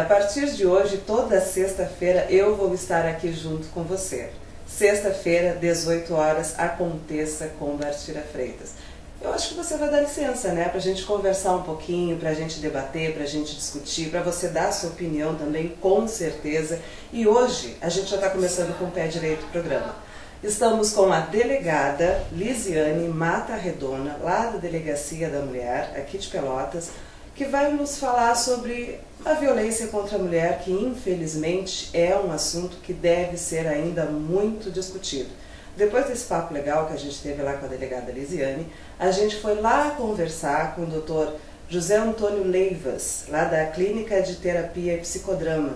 a partir de hoje, toda sexta-feira, eu vou estar aqui junto com você. Sexta-feira, 18 horas, aconteça com Bartira Freitas. Eu acho que você vai dar licença, né? Para a gente conversar um pouquinho, para a gente debater, para a gente discutir, para você dar a sua opinião também, com certeza. E hoje, a gente já está começando com o pé direito do programa. Estamos com a delegada Lisiane Mata Redona, lá da Delegacia da Mulher, aqui de Pelotas, que vai nos falar sobre a violência contra a mulher, que infelizmente é um assunto que deve ser ainda muito discutido. Depois desse papo legal que a gente teve lá com a delegada Lisiane, a gente foi lá conversar com o Dr. José Antônio Leivas, lá da Clínica de Terapia e Psicodrama.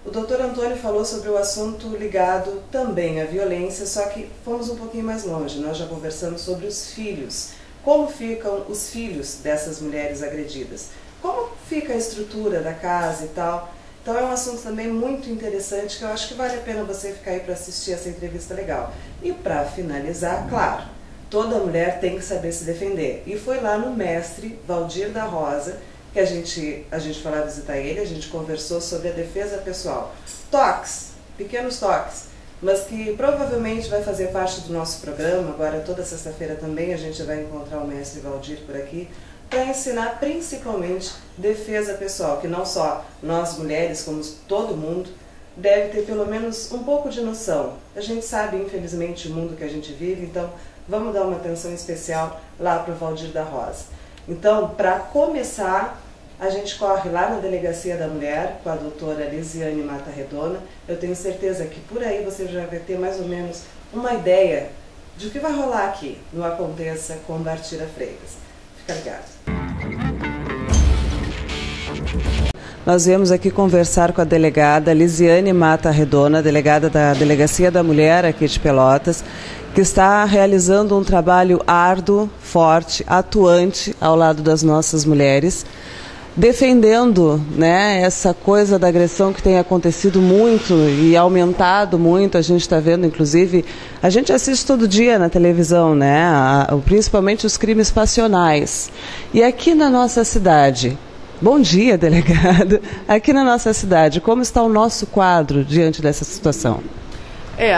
O Dr. Antônio falou sobre o assunto ligado também à violência, só que fomos um pouquinho mais longe. Nós já conversamos sobre os filhos. Como ficam os filhos dessas mulheres agredidas? Como fica a estrutura da casa e tal? Então é um assunto também muito interessante que eu acho que vale a pena você ficar aí para assistir essa entrevista legal. E para finalizar, claro, toda mulher tem que saber se defender. E foi lá no mestre Valdir da Rosa que a gente foi lá visitar ele, a gente conversou sobre a defesa pessoal. Toques, pequenos toques, mas que provavelmente vai fazer parte do nosso programa. Agora toda sexta-feira também a gente vai encontrar o mestre Valdir por aqui, para ensinar principalmente defesa pessoal, que não só nós mulheres, como todo mundo, deve ter pelo menos um pouco de noção. A gente sabe, infelizmente, o mundo que a gente vive, então vamos dar uma atenção especial lá para o Valdir da Rosa. Então, para começar, a gente corre lá na Delegacia da Mulher com a doutora Lisiane Mata Redona. Eu tenho certeza que por aí você já vai ter mais ou menos uma ideia de o que vai rolar aqui no Aconteça com Bartira Freitas. Fica ligado. Nós viemos aqui conversar com a delegada Lisiane Mata Redona, delegada da Delegacia da Mulher aqui de Pelotas, que está realizando um trabalho árduo, forte, atuante ao lado das nossas mulheres, defendendo, né, essa coisa da agressão que tem acontecido muito e aumentado muito. A gente está vendo, inclusive, a gente assiste todo dia na televisão, né, principalmente os crimes passionais. E aqui na nossa cidade, bom dia, delegado, aqui na nossa cidade, como está o nosso quadro diante dessa situação?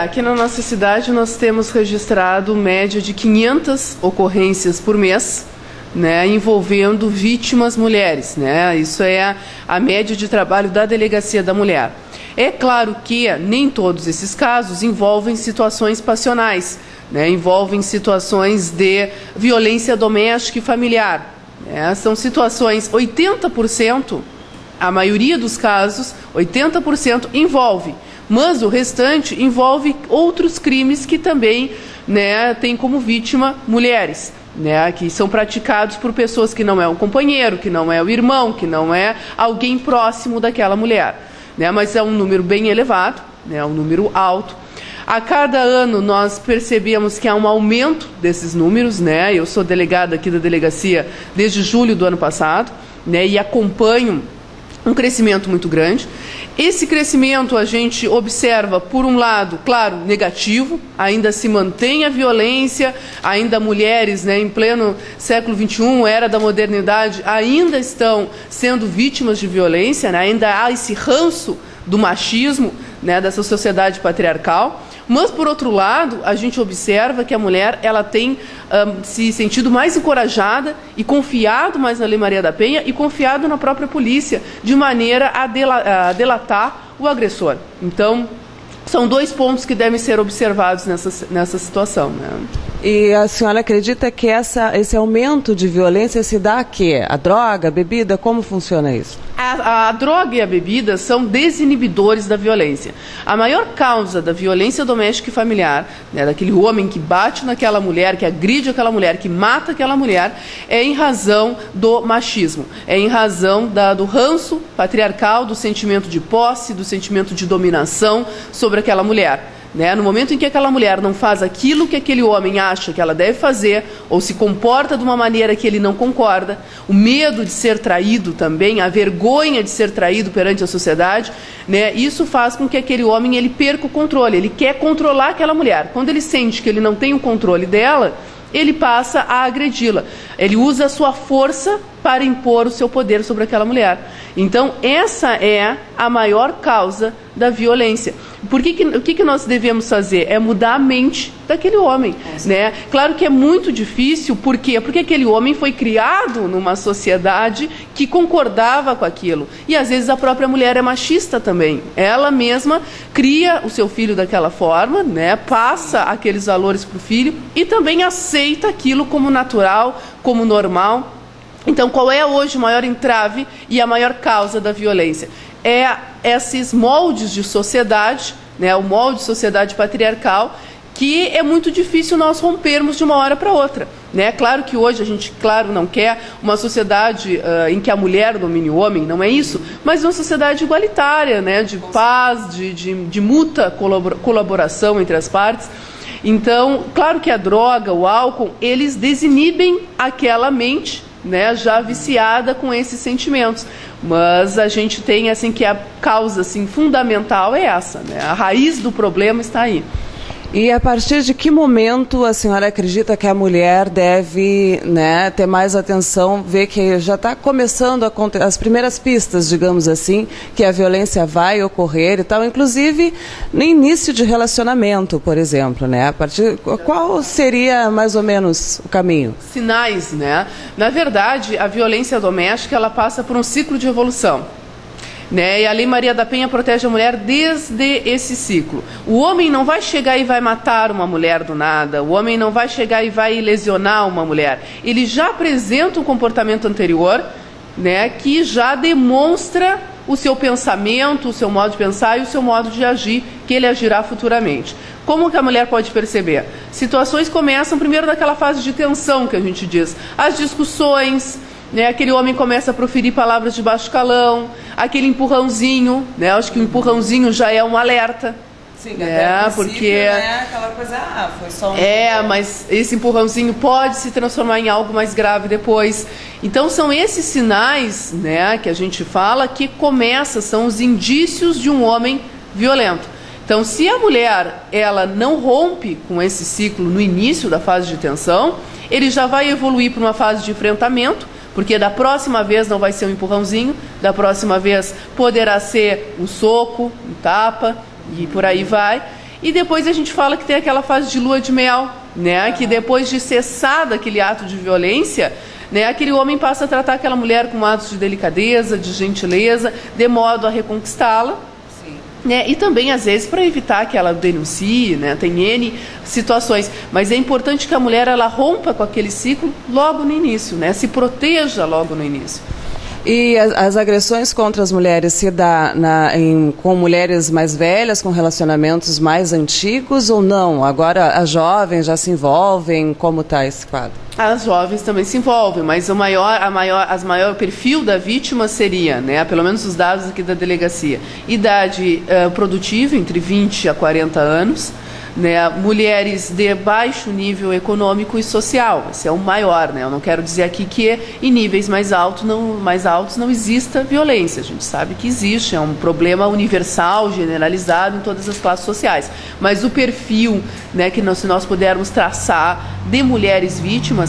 Aqui na nossa cidade nós temos registrado média de 500 ocorrências por mês, né, envolvendo vítimas mulheres, né? Isso é a média de trabalho da Delegacia da Mulher. É claro que nem todos esses casos envolvem situações passionais, né? Envolvem situações de violência doméstica e familiar, né? São situações, 80%, a maioria dos casos, 80% envolve, mas o restante envolve outros crimes que também, né, tem como vítima mulheres, né, que são praticados por pessoas que não é um companheiro, que não é o irmão, que não é alguém próximo daquela mulher, né, mas é um número bem elevado, né, um número alto. A cada ano nós percebemos que há um aumento desses números, né, eu sou delegada aqui da delegacia desde julho do ano passado, né, e acompanho um crescimento muito grande. Esse crescimento a gente observa, por um lado, claro, negativo, ainda se mantém a violência, ainda mulheres, né, em pleno século XXI, era da modernidade, ainda estão sendo vítimas de violência, né, ainda há esse ranço do machismo, né, dessa sociedade patriarcal. Mas, por outro lado, a gente observa que a mulher ela tem se sentido mais encorajada e confiado mais na Lei Maria da Penha e confiado na própria polícia, de maneira a delatar o agressor. Então, são dois pontos que devem ser observados nessa situação, né? E a senhora acredita que esse aumento de violência se dá a quê? A droga, a bebida? Como funciona isso? A droga e a bebida são desinibidores da violência. A maior causa da violência doméstica e familiar, né, daquele homem que bate naquela mulher, que agride aquela mulher, que mata aquela mulher, é em razão do machismo, é em razão do ranço patriarcal, do sentimento de posse, do sentimento de dominação sobre aquela mulher. Né? No momento em que aquela mulher não faz aquilo que aquele homem acha que ela deve fazer, ou se comporta de uma maneira que ele não concorda, o medo de ser traído também, a vergonha de ser traído perante a sociedade, né? Isso faz com que aquele homem ele perca o controle, ele quer controlar aquela mulher. Quando ele sente que ele não tem o controle dela, ele passa a agredi-la. Ele usa a sua força para impor o seu poder sobre aquela mulher. Então, essa é a maior causa da violência. O que nós devemos fazer? É mudar a mente daquele homem, né? Claro que é muito difícil, por quê? Porque aquele homem foi criado numa sociedade que concordava com aquilo. E às vezes a própria mulher é machista também. Ela mesma cria o seu filho daquela forma, né? Passa aqueles valores para o filho e também aceita aquilo como natural, como normal. Então, qual é hoje o maior entrave e a maior causa da violência? É esses moldes de sociedade, né, o molde de sociedade patriarcal, que é muito difícil nós rompermos de uma hora para outra. Né? Claro que hoje a gente, não quer uma sociedade em que a mulher domine o homem, não é isso, mas uma sociedade igualitária, né, de paz, de mútua colaboração entre as partes. Então, claro que a droga, o álcool, eles desinibem aquela mente, né, já viciada com esses sentimentos, mas a gente tem assim que a causa assim fundamental é essa, né? A raiz do problema está aí. E a partir de que momento a senhora acredita que a mulher deve, né, ter mais atenção, ver que já está começando as primeiras pistas, digamos assim, que a violência vai ocorrer e tal, inclusive no início de relacionamento, por exemplo, né? Qual seria mais ou menos o caminho? Sinais, né? Na verdade, a violência doméstica ela passa por um ciclo de evolução. Né? E a Lei Maria da Penha protege a mulher desde esse ciclo. O homem não vai chegar e vai matar uma mulher do nada, o homem não vai chegar e vai lesionar uma mulher. Ele já apresenta um comportamento anterior, né, que já demonstra o seu pensamento, o seu modo de pensar e o seu modo de agir, que ele agirá futuramente. Como que a mulher pode perceber? Situações começam primeiro naquela fase de tensão que a gente diz, as discussões, né, aquele homem começa a proferir palavras de baixo calão, aquele empurrãozinho, né, acho que o empurrãozinho já é um alerta. Sim, até porque né, aquela coisa, foi só um... mas esse empurrãozinho pode se transformar em algo mais grave depois. Então são esses sinais, né, que a gente fala que são os indícios de um homem violento. Então, se a mulher ela não rompe com esse ciclo no início da fase de tensão, ele já vai evoluir para uma fase de enfrentamento, porque da próxima vez não vai ser um empurrãozinho, da próxima vez poderá ser um soco, um tapa, e por aí vai. E depois a gente fala que tem aquela fase de lua de mel, né? Que depois de cessar daquele ato de violência, né, aquele homem passa a tratar aquela mulher com atos de delicadeza, de gentileza, de modo a reconquistá-la. Né, e também, às vezes, para evitar que ela denuncie, né, tem N situações. Mas é importante que a mulher ela rompa com aquele ciclo logo no início, né, se proteja logo no início. E as agressões contra as mulheres se dá com mulheres mais velhas, com relacionamentos mais antigos ou não? Agora as jovens já se envolvem, como está esse quadro? As jovens também se envolvem, mas o maior perfil da vítima seria, né, pelo menos os dados aqui da delegacia, idade produtiva, entre 20 a 40 anos, né, mulheres de baixo nível econômico e social, esse é o maior, né? Eu não quero dizer aqui que em níveis mais altos não exista violência, a gente sabe que existe, é um problema universal, generalizado em todas as classes sociais, mas o perfil, né, que se nós pudermos traçar de mulheres vítimas